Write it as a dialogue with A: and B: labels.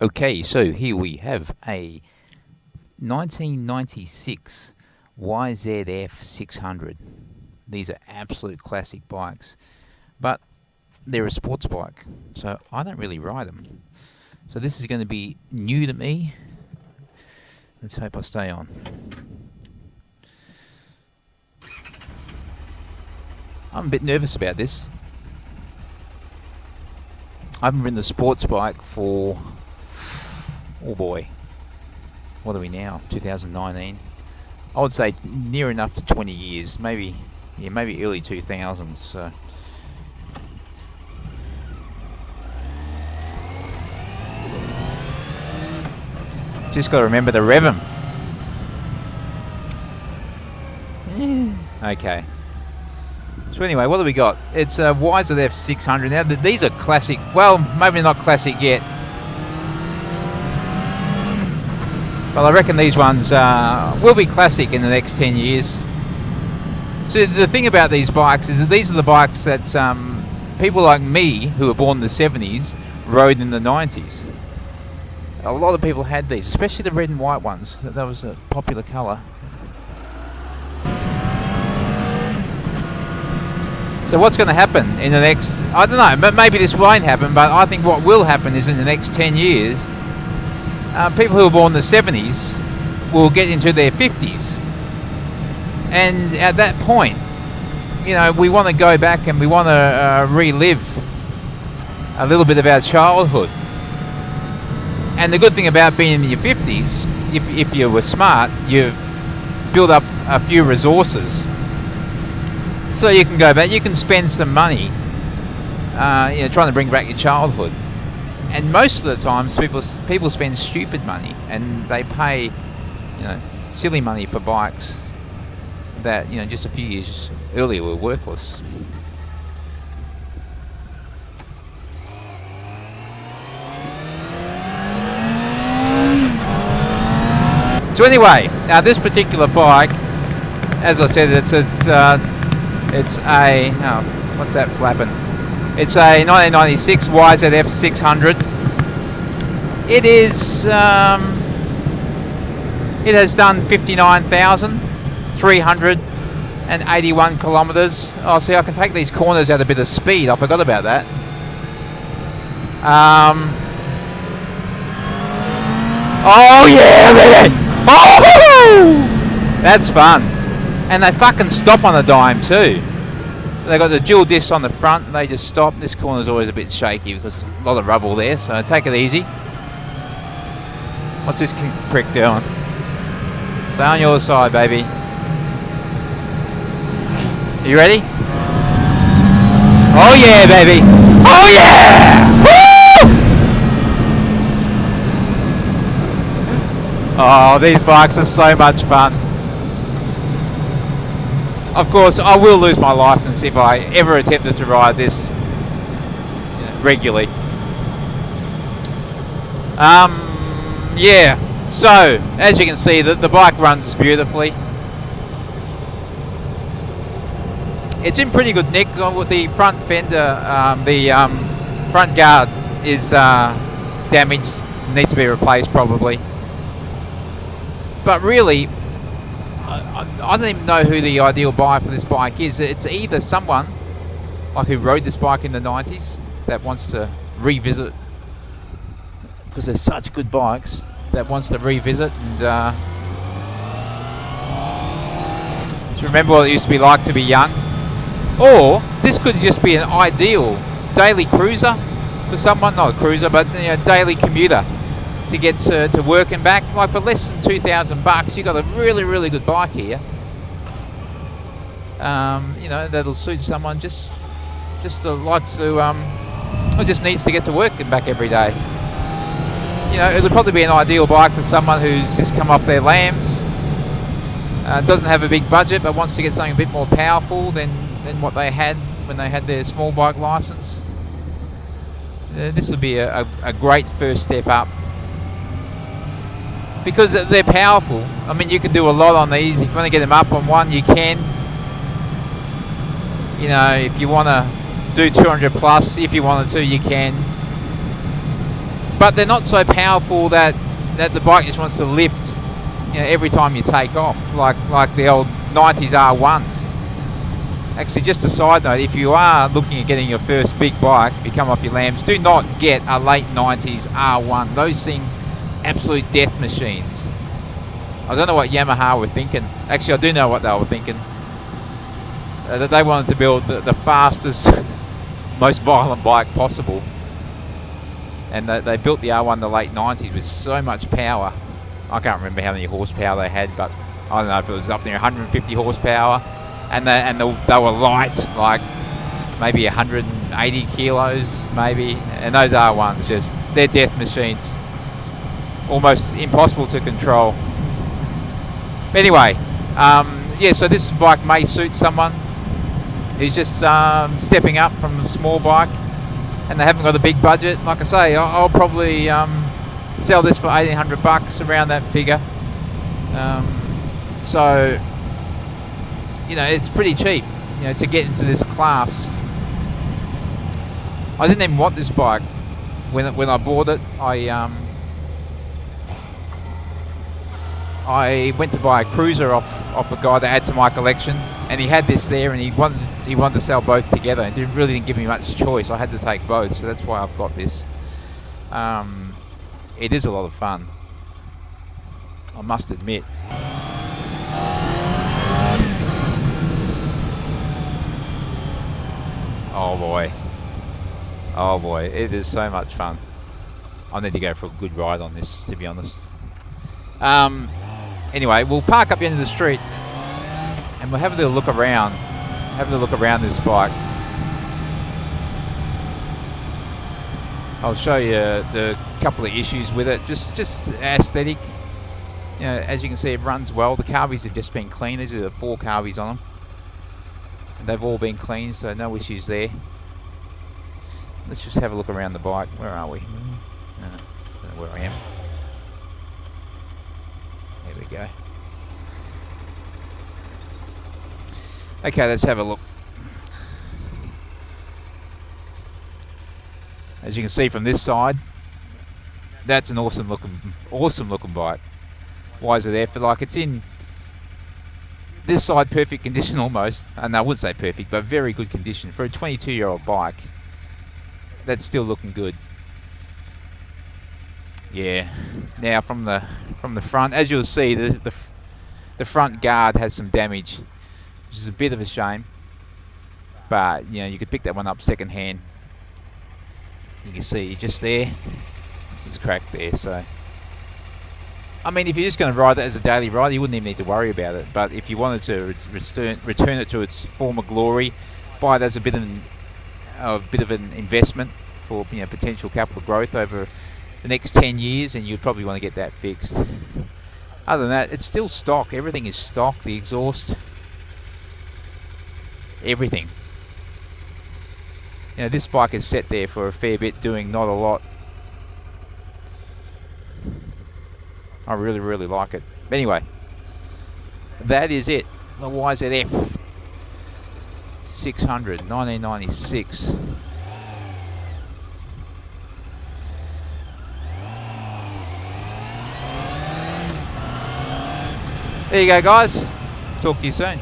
A: Okay, so here we have a 1996 YZF600. These are absolute classic bikes, but they're a sports bike, so I don't really ride them. So this is going to be new to me. Let's hope I stay on. I'm a bit nervous about this. I haven't ridden a sports bike for, oh boy, what are we now, 2019? I would say near enough to 20 years, maybe early 2000s. So. Just got to remember to rev them. Okay. So anyway, what do we got? It's a YZF600. Now, these are classic. Well, maybe not classic yet. But I reckon these ones will be classic in the next 10 years. So the thing about these bikes is that these are the bikes that people like me, who were born in the 70s, rode in the 90s. A lot of people had these, especially the red and white ones. That was a popular colour. So what's going to happen in the next, I don't know, maybe this won't happen, but I think what will happen is in the next 10 years, people who were born in the 70s will get into their 50s. And at that point, you know, we want to go back and we want to relive a little bit of our childhood. And the good thing about being in your 50s, if you were smart, you've built up a few resources. So you can go back, you can spend some money, you know, trying to bring back your childhood. And most of the times, people spend stupid money, and they pay, you know, silly money for bikes that, you know, just a few years earlier were worthless. So anyway, this particular bike, as I said, it's a what's that flapping? It's a 1996 YZF600. It is it has done 59,381 kilometers. Oh, see, I can take these corners at a bit of speed. I forgot about that. Oh yeah, baby! Oh, that's fun. And they fucking stop on a dime too. They got the dual discs on the front, and they just stop. This corner's always a bit shaky because there's a lot of rubble there, so take it easy. What's this prick doing? Stay on your side, baby. Are you ready? Oh yeah, baby! Oh yeah! Woo! Oh, these bikes are so much fun. Of course, I will lose my license if I ever attempted to ride this, you know, regularly. Yeah, so, as you can see, the bike runs beautifully. It's in pretty good nick. With the front fender, the front guard is damaged, needs to be replaced probably. But really, I don't even know who the ideal buyer for this bike is. It's either someone like who rode this bike in the 90s that wants to revisit, because they're such good bikes, that wants to revisit and to remember what it used to be like to be young. Or this could just be an ideal daily cruiser for someone, not a cruiser, but, you know, daily commuter to get to work and back. Like for less than $2,000, you got a really, really good bike here. You know, that'll suit someone just to like to who just needs to get to work and back every day. You know, it would probably be an ideal bike for someone who's just come off their lambs, doesn't have a big budget, but wants to get something a bit more powerful than what they had when they had their small bike license. This would be a great first step up. Because they're powerful. I mean, you can do a lot on these. If you want to get them up on one, you can. You know, if you want to do 200 plus, if you wanted to, you can. but they're not so powerful that the bike just wants to lift, you know, every time you take off, like the old 90s R1s. Actually, just a side note, if you are looking at getting your first big bike, if you come off your lambs, do not get a late 90s R1. Those things, absolute death machines. I don't know what Yamaha were thinking. Actually, I do know what they were thinking. That they wanted to build the fastest, most violent bike possible. And they built the R1 in the late 90s with so much power. I can't remember how many horsepower they had, but I don't know if it was up there 150 horsepower. And they were light, like maybe 180 kilos, maybe. And those R1s, just, they're death machines. Almost impossible to control. But anyway, yeah, so this bike may suit someone who's just stepping up from a small bike and they haven't got a big budget. Like I say, I'll probably sell this for $1,800, around that figure. So, you know, it's pretty cheap, you know, to get into this class. I didn't even want this bike when I bought it. I went to buy a cruiser off a guy that added to my collection, and he had this there, and he wanted to sell both together, and really didn't give me much choice. I had to take both, so that's why I've got this. It is a lot of fun, I must admit. Oh boy, it is so much fun. I need to go for a good ride on this, to be honest. Anyway, we'll park up the end of the street and we'll have a little look around. This bike. I'll show you the couple of issues with it. Just aesthetic. You know, as you can see, it runs well. The carbies have just been cleaned. These are the 4 carbies on them. And they've all been cleaned, so no issues there. Let's just have a look around the bike. Where are we? I don't know where I am. There we go. Okay, let's have a look. As you can see from this side, that's an awesome looking bike. YZF, like, it's in this side perfect condition almost. And I wouldn't say perfect, but very good condition for a 22-year-old bike. That's still looking good. Yeah. Now from the front, as you'll see, the front guard has some damage, which is a bit of a shame. But you know, you could pick that one up second hand. You can see just there, it's cracked there. So I mean, if you're just going to ride that as a daily ride, you wouldn't even need to worry about it. But if you wanted to return it to its former glory, buy it as a bit of an investment for, you know, potential capital growth over the next 10 years, and you'd probably want to get that fixed. Other than that, it's still stock. Everything is stock. The exhaust, everything. You know, this bike is set there for a fair bit, doing not a lot. I really, really like it. Anyway, that is it. The YZF 600, 1996. There you go, guys. Talk to you soon.